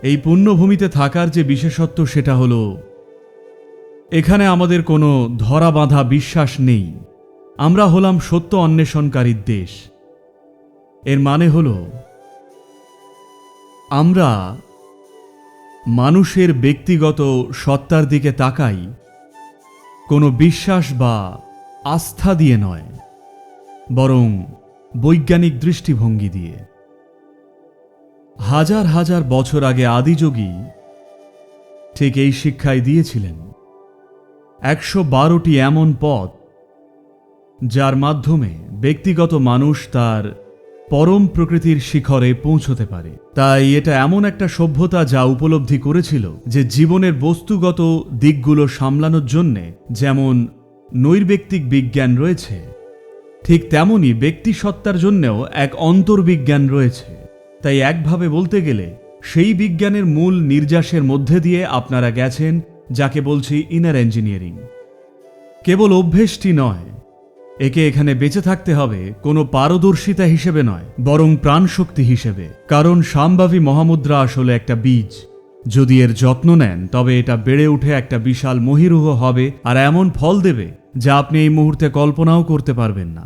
এই পুণ্যভূমিতে থাকার যে বিশেষত্ব সেটা হলো এখানে আমাদের কোনো ধরা বাঁধা বিশ্বাস নেই। আমরা হলাম সত্য অন্বেষণকারীর দেশ। এর মানে হলো আমরা মানুষের ব্যক্তিগত সত্তার দিকে তাকাই কোনো বিশ্বাস বা আস্থা দিয়ে নয়, বরং বৈজ্ঞানিক দৃষ্টিভঙ্গি দিয়ে। হাজার হাজার বছর আগে আদিযোগী ঠিক এই শিক্ষাই দিয়েছিলেন। ১১২টি এমন পথ যার মাধ্যমে ব্যক্তিগত মানুষ তার পরম প্রকৃতির শিখরে পৌঁছতে পারে। তাই এটা এমন একটা সভ্যতা যা উপলব্ধি করেছিল যে জীবনের বস্তুগত দিকগুলো সামলানোর জন্যে যেমন নৈর্ব্যক্তিক বিজ্ঞান রয়েছে, ঠিক তেমনি ব্যক্তিসত্তার জন্যেও এক অন্তর্বিজ্ঞান রয়েছে। তাই একভাবে বলতে গেলে সেই বিজ্ঞানের মূল নির্যাসের মধ্যে দিয়ে আপনারা গেছেন, যাকে বলছি ইনার ইঞ্জিনিয়ারিং। কেবল অভ্যেসটি নয়, একে এখানে বেঁচে থাকতে হবে কোনো পারদর্শিতা হিসেবে নয়, বরং প্রাণশক্তি হিসেবে। কারণ শাম্ভাবী মহামুদ্রা আসলে একটা বীজ। যদি এর যত্ন নেন তবে এটা বেড়ে উঠে একটা বিশাল মহীরুহ হবে আর এমন ফল দেবে যা আপনি এই মুহূর্তে কল্পনাও করতে পারবেন না।